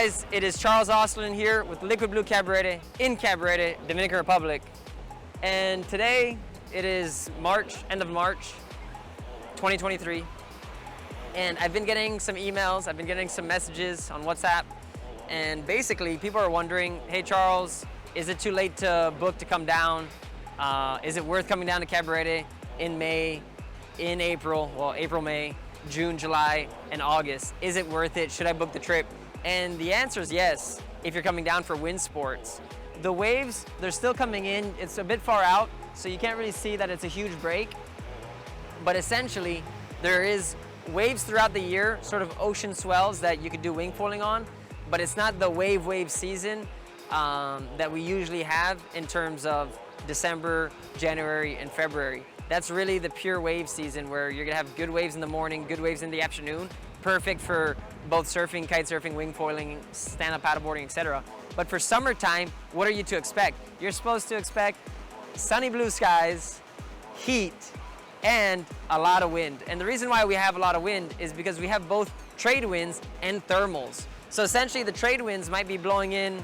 guys? It is Charles Osterlin here with Liquid Blue Cabarete in Cabarete, Dominican Republic. And today it is March, end of March, 2023. And I've been getting some emails, I've been getting some messages on WhatsApp. And basically people are wondering, hey Charles, is it too late to book to come down? Is it worth coming down to Cabarete in May, in April, well April, May, June, July, and August? Is it worth it? Should I book the trip? And the answer is yes, if you're coming down for wind sports. The waves, they're still coming in. It's a bit far out, so you can't really see that it's a huge break. But essentially, there is waves throughout the year, sort of ocean swells that you could do wing foiling on, but it's not the wave season that we usually have in terms of December, January, and February. That's really the pure wave season where you're gonna have good waves in the morning, good waves in the afternoon, perfect for both surfing, kite surfing, wing foiling, stand-up paddleboarding, etc. But for summertime, what are you to expect? You're supposed to expect sunny blue skies, heat, and a lot of wind. And the reason why we have a lot of wind is because we have both trade winds and thermals. So essentially the trade winds might be blowing in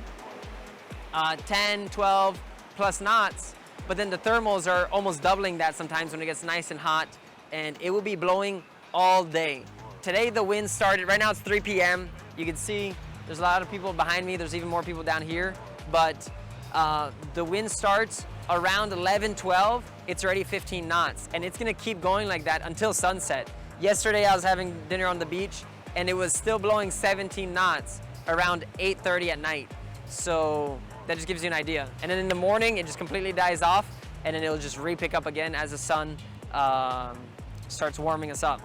10, 12 plus knots, but then the thermals are almost doubling that sometimes when it gets nice and hot, and it will be blowing all day. Today the wind started, right now it's 3 p.m. You can see there's a lot of people behind me, there's even more people down here, but the wind starts around 11, 12, it's already 15 knots, and it's gonna keep going like that until sunset. Yesterday I was having dinner on the beach, and it was still blowing 17 knots around 8:30 at night. So that just gives you an idea. And then in the morning, it just completely dies off, and then it'll just re-pick up again as the sun starts warming us up.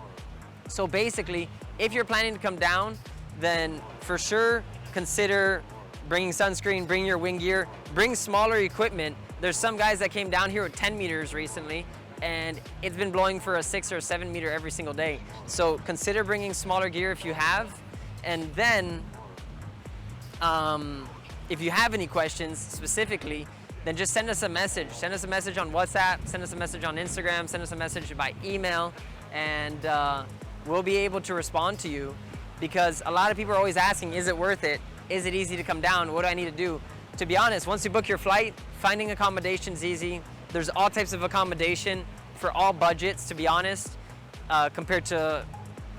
So basically, if you're planning to come down, then for sure consider bringing sunscreen, bring your wing gear, bring smaller equipment. There's some guys that came down here with 10 meters recently, and it's been blowing for a 6 or 7 meter every single day. So consider bringing smaller gear if you have, and then if you have any questions specifically, then just send us a message. Send us a message on WhatsApp, send us a message on Instagram, send us a message by email, and we'll be able to respond to you, because a lot of people are always asking, is it worth it? Is it easy to come down? What do I need to do? To be honest, once you book your flight, finding accommodation's easy. There's all types of accommodation for all budgets, to be honest, compared to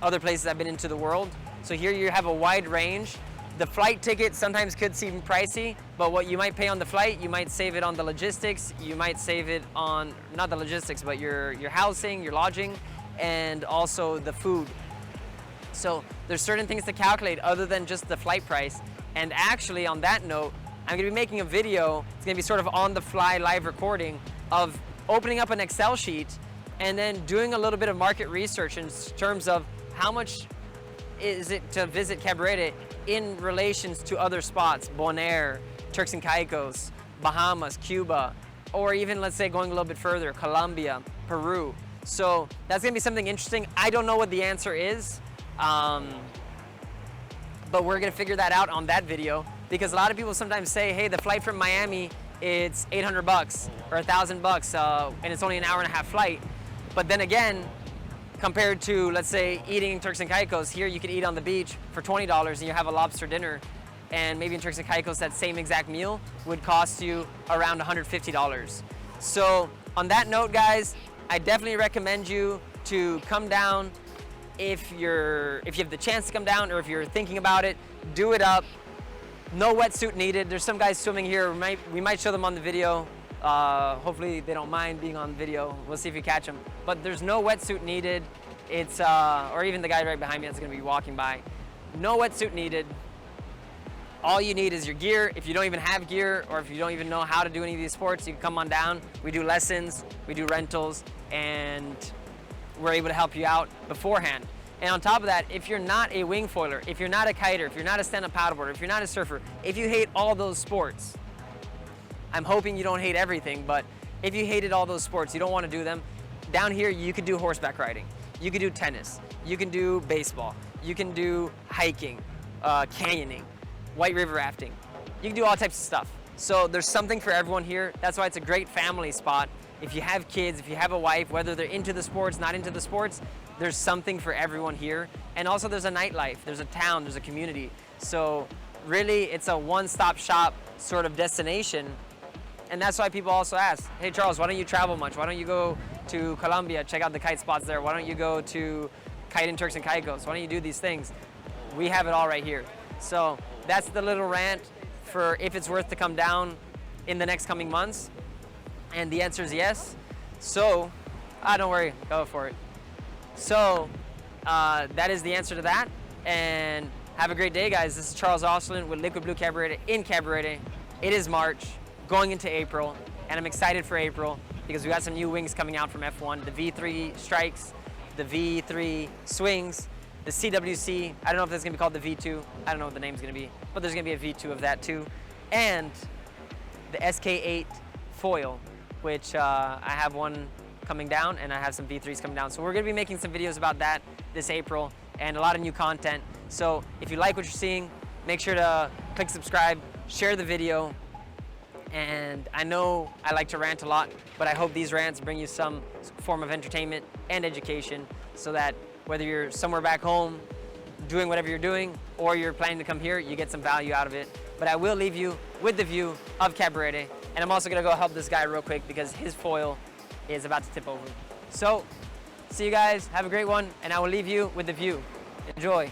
other places I've been into the world. So here you have a wide range. The flight ticket sometimes could seem pricey, but what you might pay on the flight, you might save it on the logistics, you might save it on, not the logistics, but your housing, your lodging, and also the food. So there's certain things to calculate other than just the flight price. And actually on that note, I'm gonna be making a video, it's gonna be sort of on the fly live recording of opening up an Excel sheet and then doing a little bit of market research in terms of how much is it to visit Cabarete in relations to other spots, Bonaire, Turks and Caicos, Bahamas, Cuba, or even let's say going a little bit further, Colombia, Peru. So that's gonna be something interesting. I don't know what the answer is, but we're gonna figure that out on that video, because a lot of people sometimes say, hey, the flight from Miami, it's 800 bucks or 1,000 bucks, and it's only an hour and a half flight. But then again, compared to, let's say, eating in Turks and Caicos, here you could eat on the beach for $20 and you have a lobster dinner. And maybe in Turks and Caicos, that same exact meal would cost you around $150. So on that note, guys, I definitely recommend you to come down if you have the chance to come down, or if you're thinking about it, do it up. No wetsuit needed. There's some guys swimming here. We might show them on the video. Hopefully they don't mind being on video. We'll see if we catch them. But there's no wetsuit needed. It's, or even the guy right behind me that's gonna be walking by. No wetsuit needed. All you need is your gear. If you don't even have gear, or if you don't even know how to do any of these sports, you can come on down. We do lessons, we do rentals, and we're able to help you out beforehand. And on top of that, if you're not a wing foiler, if you're not a kiter, if you're not a stand-up paddleboarder, if you're not a surfer, if you hate all those sports, I'm hoping you don't hate everything, but if you hated all those sports, you don't want to do them, down here you could do horseback riding, you could do tennis, you can do baseball, you can do hiking, canyoning, white river rafting, you can do all types of stuff. So there's something for everyone here. That's why it's a great family spot. If you have kids, if you have a wife, whether they're into the sports, not into the sports, there's something for everyone here. And also there's a nightlife, there's a town, there's a community. So really it's a one-stop shop sort of destination. And that's why people also ask, hey Charles, why don't you travel much? Why don't you go to Colombia, check out the kite spots there? Why don't you go to Kite in Turks and Caicos? Why don't you do these things? We have it all right here. So that's the little rant for if it's worth to come down in the next coming months. And the answer is yes. So, don't worry, go for it. So that is the answer to that. And have a great day, guys. This is Charles Ostlund with Liquid Blue Cabarete in Cabarete. It is March, going into April, and I'm excited for April because we got some new wings coming out from F1. The V3 Strikes, the V3 Swings, the CWC. I don't know if that's gonna be called the V2. I don't know what the name's gonna be, but there's gonna be a V2 of that too. And the SK8 foil, which I have one coming down and I have some V3s coming down. So we're gonna be making some videos about that this April and a lot of new content. So if you like what you're seeing, make sure to click subscribe, share the video. And I know I like to rant a lot, but I hope these rants bring you some form of entertainment and education so that whether you're somewhere back home doing whatever you're doing or you're planning to come here, you get some value out of it. But I will leave you with the view of Cabarete. And I'm also gonna go help this guy real quick because his foil is about to tip over. So, see you guys, have a great one, and I will leave you with the view. Enjoy.